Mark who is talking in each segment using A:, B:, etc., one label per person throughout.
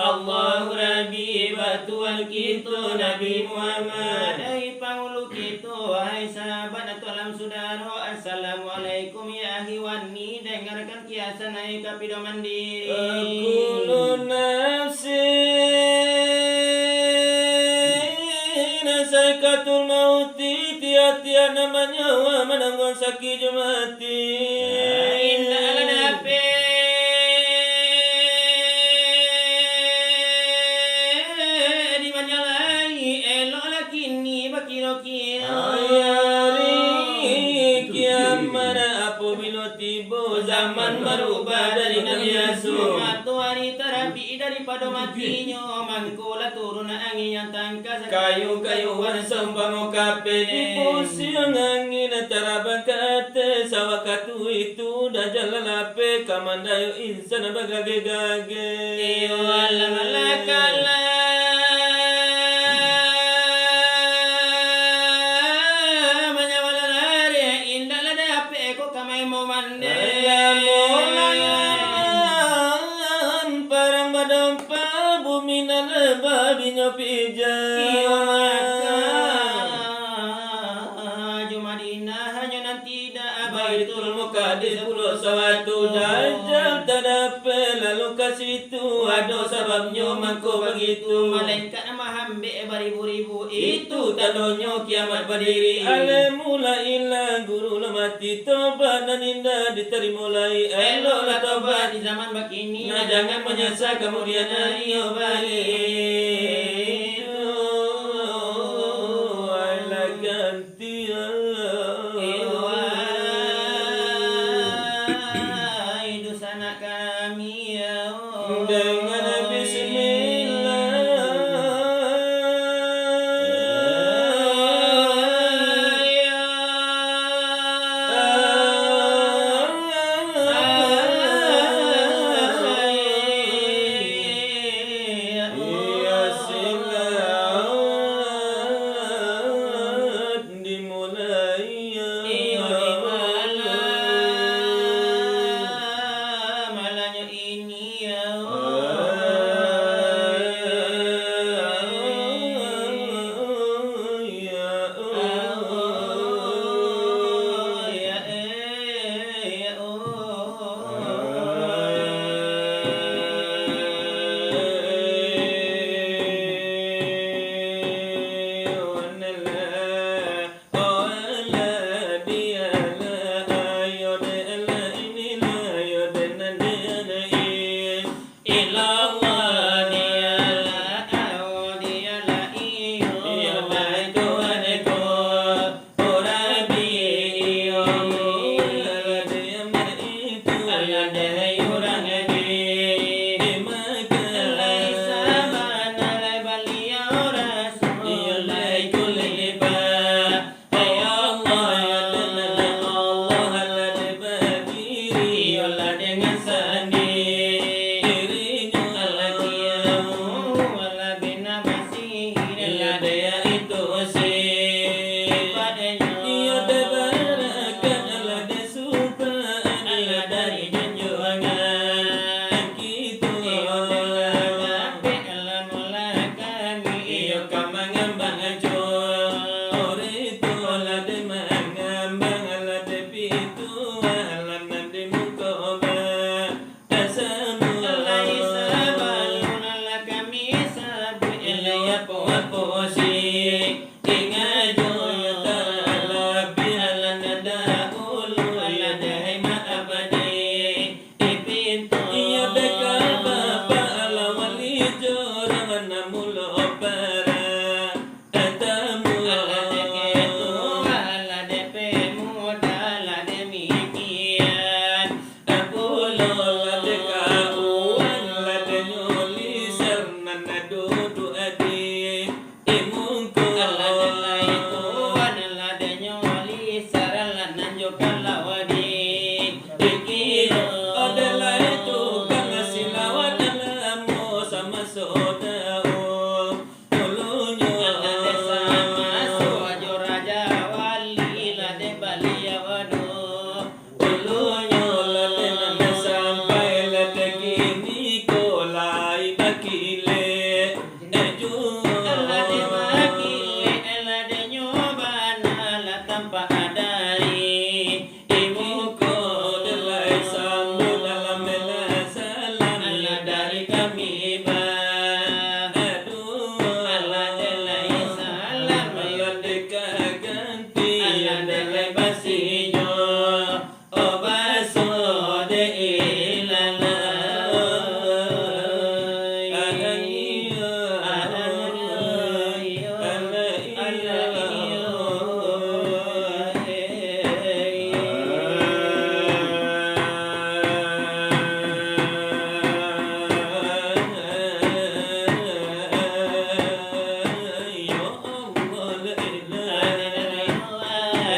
A: Allahu Rabbi batuan kita Nabi Muhammad. Hai Paulu kita, hai sahabat atau alam saudara. Assalamualaikum ya ahli wani. Dengarkan kiasan naik kapido mandiri.
B: Kullu nafsin saikatul mauti. Tiap-tiap namanya wa menanggung sakit jemati.
A: Inna ala nabi zaman berubah dari Nabi Yusuf. Matu hari terapi daripada matinya. Mangkula turun angin yang tangkas.
B: Kayu-kayuan sembang kape di pusing angin terabang kate sawah katu itu dah jalan lape kamandayo insan bagage-gage.
A: Iwalam lakala babinya Jumadinah hanya nanti dah Baitul Muqaddis pulau sawatu dajjal tadape lalu ke situ ada sebabnya mako begitu malaikat mahambe beribu-ribu itu tandanya kiamat berdiri alamula illa guru mati tobat dan indah diterima mulai eloklah tobat di zaman begini nah jangan menyesal kemudian hari balik. menunjukkan lawadi
B: Dikira adalah itu kang silawat alamu sama sodao Tolonyo
A: Alade sama suajo raja wali lade balia wadu
B: Tolonyo lade nana sampai lade kini kolai bakile Eju
A: Alade makile alade nyobana la tanpa adari
B: Imuko delai sambut dalam bela salam
A: Allah dari kami ba
B: Aduh
A: Alade lai salam
B: Merdeka ganti
A: Alade basinyo obaso de ilala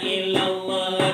A: illallah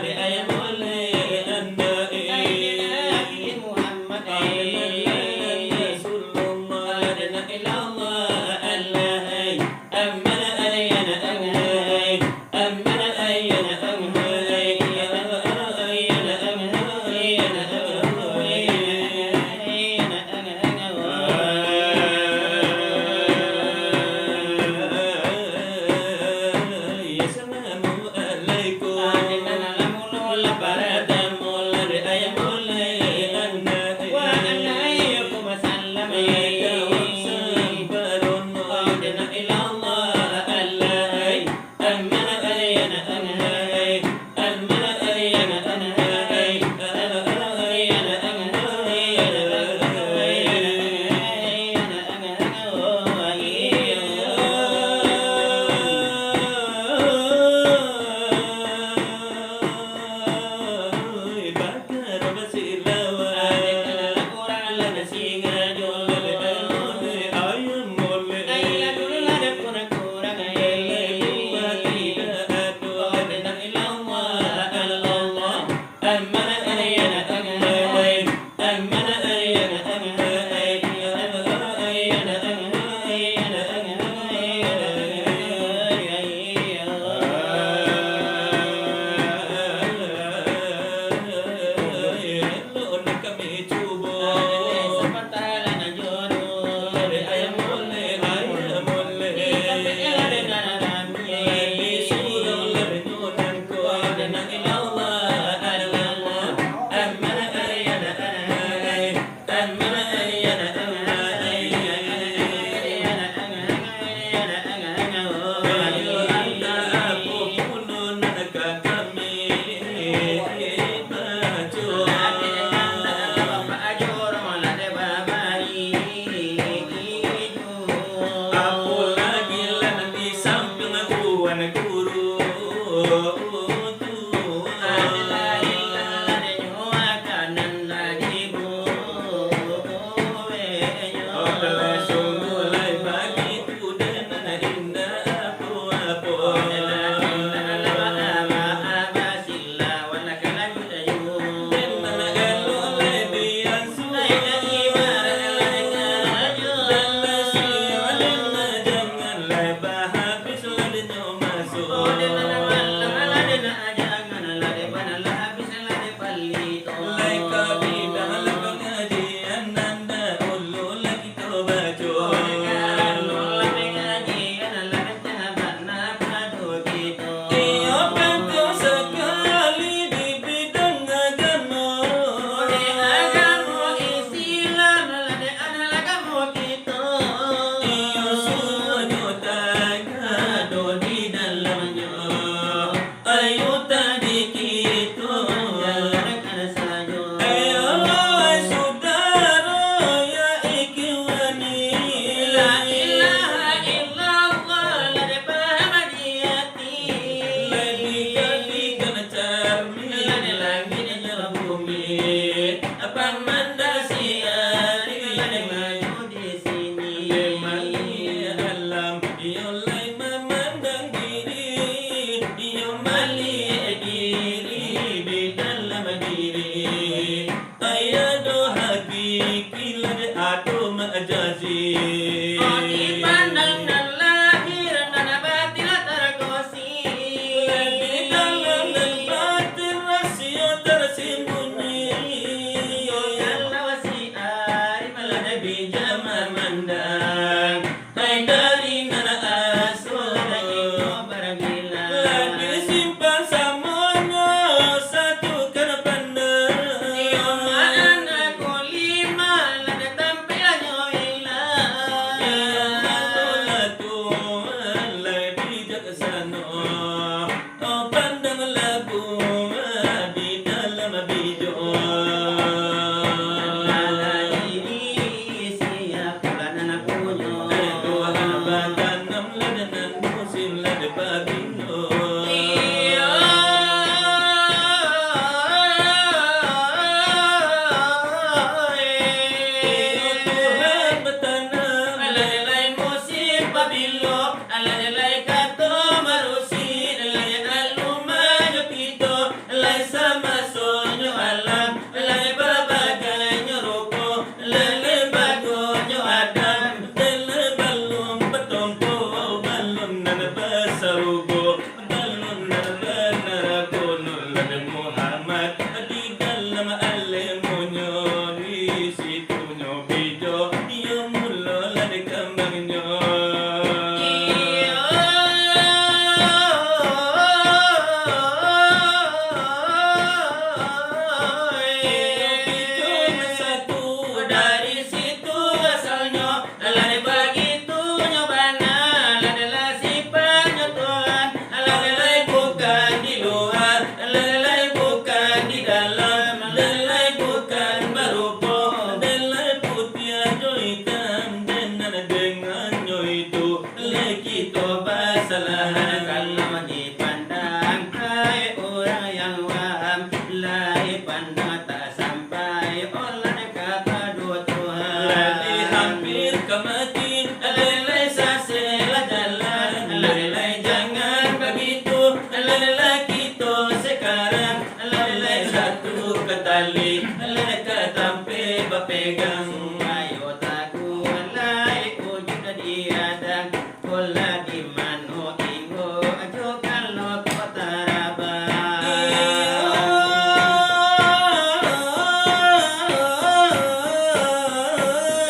B: satu ketali leka tampe bapegang
A: ayo taku alai ujud diadang kola di mano ingo ajo kalau kota rabang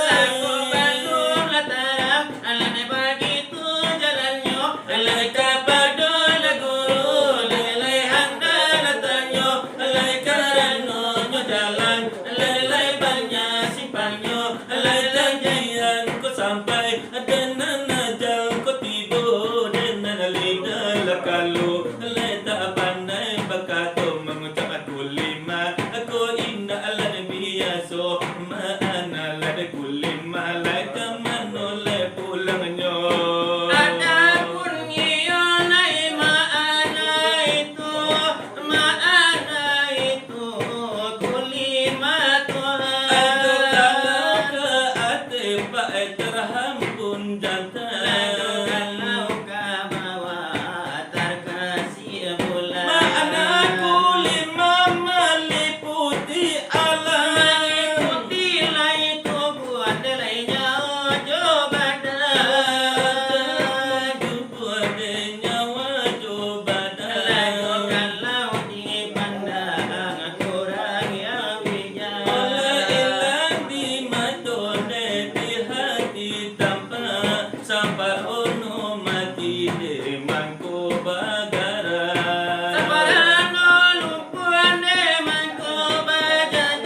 A: laku bandung lataram alane begitu jalannya
B: leka pado laguru lelai handa latanyo lelai karano jalan lelai banyak simpanyo lelai janjian ko sampai dan najal ko tibo dan nalida lakalu lelai tak pandai bakato mengucap aku lima aku inna ala biaso maana la de kulima lai kamano le pulangnya
A: adapun ngionai maana itu kulima Tuhan
B: aduh kalau ke ate bae terhampun jantan
A: kalau kabawa terkasih bulan
B: Maanaku lima meliputi alam
A: mengikuti lai tubuh adalainya ojo badan
B: Jumpa de nyawa jobadan
A: lalu kalau dipandang kurang yang bijak
B: Oleh ilang di matone di hati tanpa sampai ono mati de mangko bagara
A: Sabarano lumpuan de mangko bajajan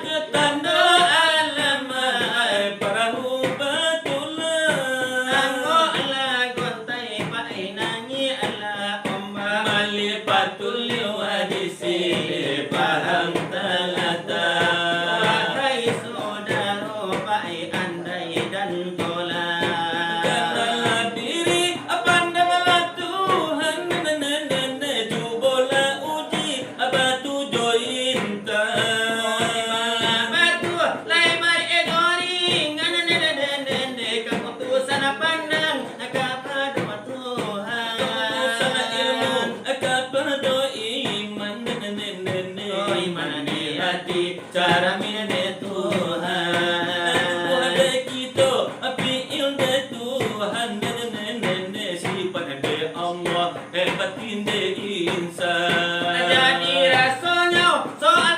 B: Ketando alamai perahu batulah
A: Anggo ala gontai pai nanyi ala ombak
B: Mali patul wadisi paham talata
A: Wahai saudaro pai andai dan tolak
B: Katalah diri pandanglah Tuhan nene cubola uji abatu jointa
A: Batu lai mari edori nganane keputusan pandang kepada Tuhan
B: Sana ilmu kepada iman nene
A: Oh iman di hati cara mine Tuhan
B: Ada kita api ilmu Tuhan nene sifat de Allah hebatin de insan
A: Jadi rasanya soal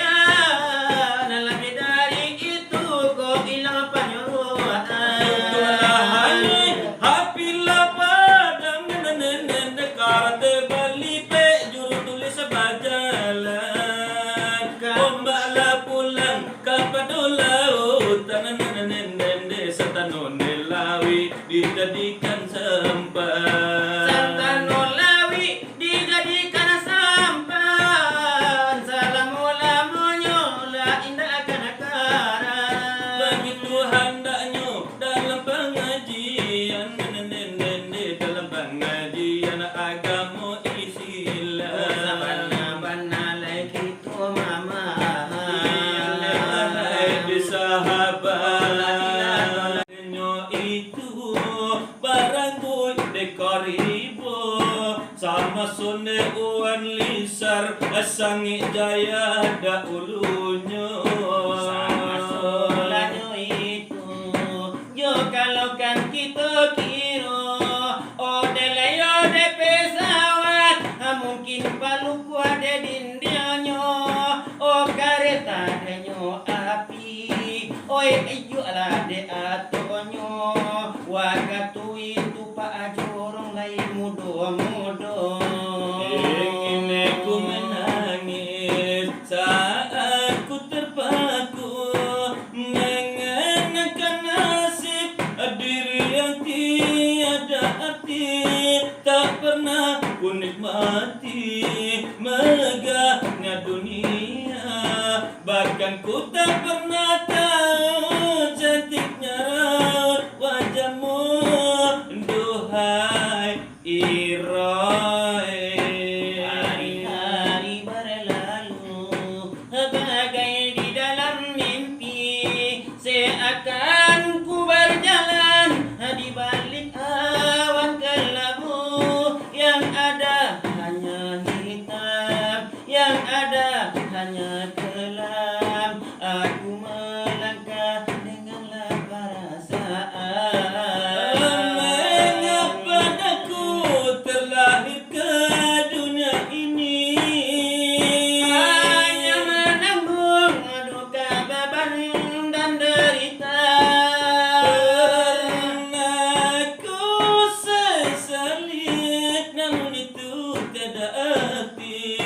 A: pengajian lebih dari itu kok hilang penyuluhan
B: Hapilah padang nene karate balipe juru tulis bajalan Ombaklah pulang kepada lautan nene setanon nelawi dijadikan sempat
A: serta nolawi dijadikan sampan salam-ulamunya la indah akan
B: Begitu hendaknya dalam pengajian nene dalam pengajian agama Islam
A: Sabana-bana lagi tu mama
B: Sahabat itu barang boy dekoribo sama sone uan lisar sangi jaya da ulunya
A: sama solanyo itu yo kalau kan kita kiro ode leyo de pesawat mungkin paluku ada dindianyo oh kereta denyo api oi ijo ala de atonyo wakatu itu pak ajorong lai mudo-mudo
B: Ingin ku menangis saat ku terpaku mengenakan nasib diri yang tiada arti tak pernah ku nikmati megahnya dunia bahkan ku tak pernah tahu cantiknya raut wajahmu duhai Iroy
A: hari-hari berlalu bagai di dalam mimpi seakan ku berjalan di balik awan kelabu yang ada hanya hitam yang hanya kelam, aku melangkah denganlah perasaan.
B: Mengapa aku terlahir ke dunia ini?
A: Hanya menanggung duka, beban dan derita.
B: Pernah ku sesali, namun itu tiada arti.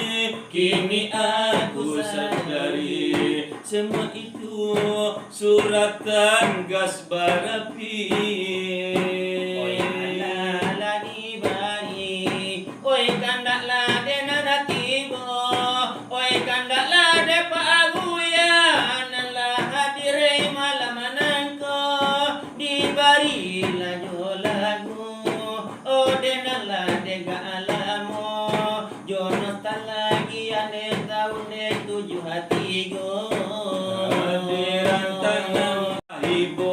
B: Kini aku sadari, semua itu suratan gas barapi.
A: Oi ala di bari, oi kandaklah denana tibo, oi kandaklah depa aguyan, Allah hadir malam menangko di bari lajo lagu, oh denala dega alamo, jono lagi ane tahun 7 hatigo.
B: Hadiran tanam ibu.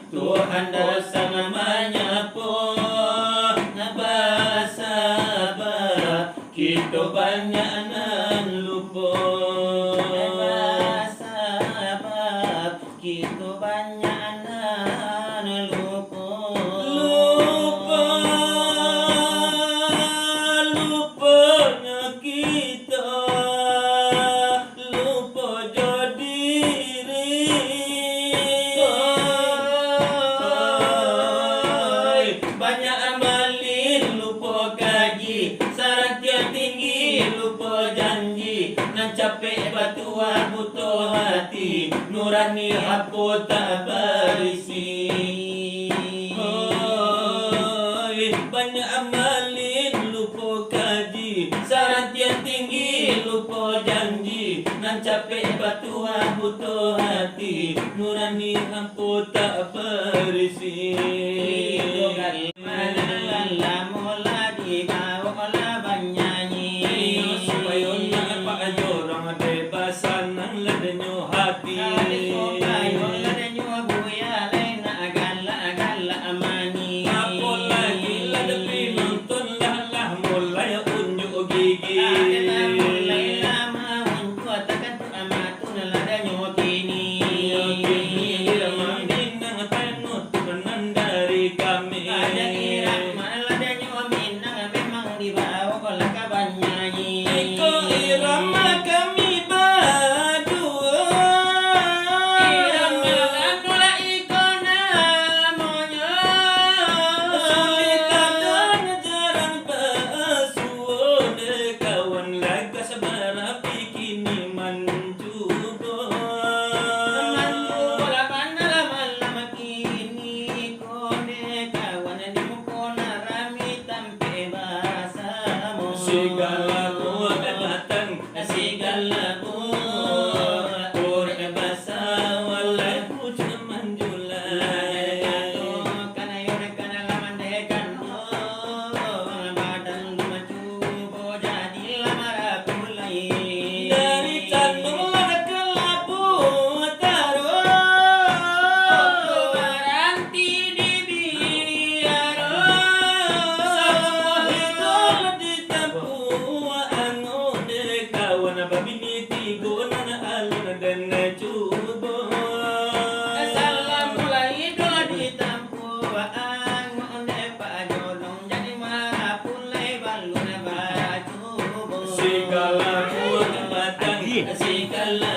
A: Tuhan dosa namanya po nabasaba, kita banyak nan lupa. Nabasaba, kita banyak nan lupa.
B: Lupanya kita, lupa jadi banyak amalin lupa gaji, syaratnya tinggi lupa janji, nan capek batuan butuh hati, nurani apa tak berisi. Banyak amalin lupa gaji, syaratnya tinggi lupa janji, nan capek batuan butuh hati, nurani apa tak berisi.
A: Kami ada irama ladanya
B: segala buah batang
A: segala
B: pur basa walai puja manjulai
A: kana yore kana lamande kanu badan maju jadi lamara kulai
B: dari cantul ke labu taro
A: baranti di biaro
B: sama hidul di tampu anu de kawan babini tigo nana alun dan cubo
A: salam mulai doa ditampu ang onde pajolong jadi marapulai balun baju
B: segala buah batang
A: segala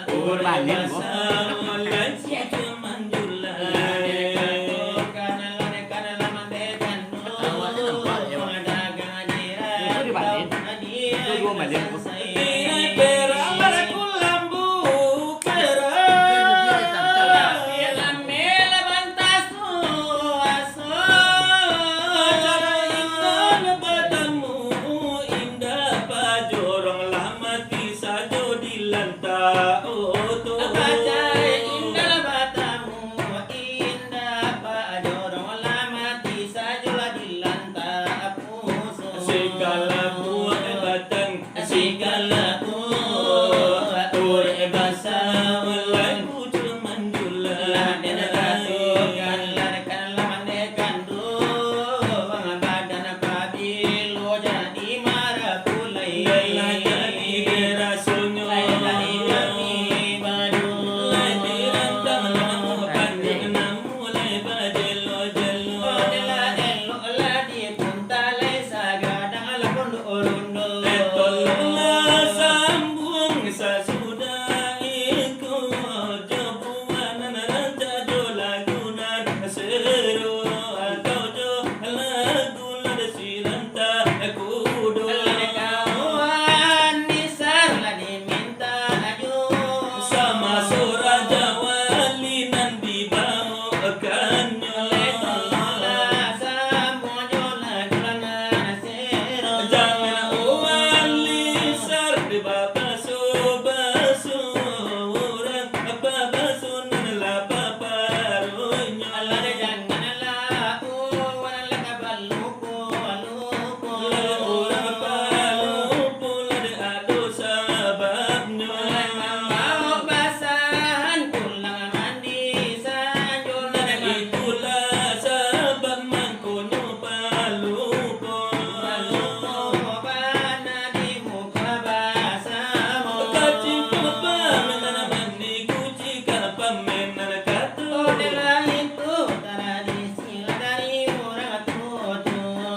C: Umur balik, Bu.
B: walai puja manjulai Tinai pera aku lambu pera cara indah badanmu indah pajorong lama sajo di lantai oto segala buah batang
A: segala
B: basa walai puja manjulai sambung sasudah itu jabuan nana lagunan seru atau jo lagunan silanta kudo sama sora jawalinan di bawah kanyo jangan wali sar di babaso baso orang apa baso nala paparonyo orang palupo lade ado sababnyo itulah sabab mangkonyo palupo kacing pamana mani kuci kana pamena kato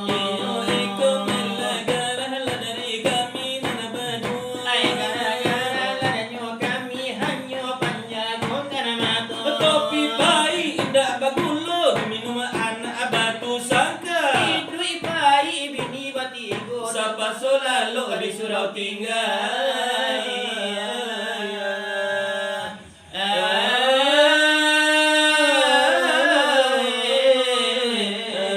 B: iyo iko melagara ladari kami nana badu topi pai indah bagulo minum anak batu sangka sapa solalo di surau tinggal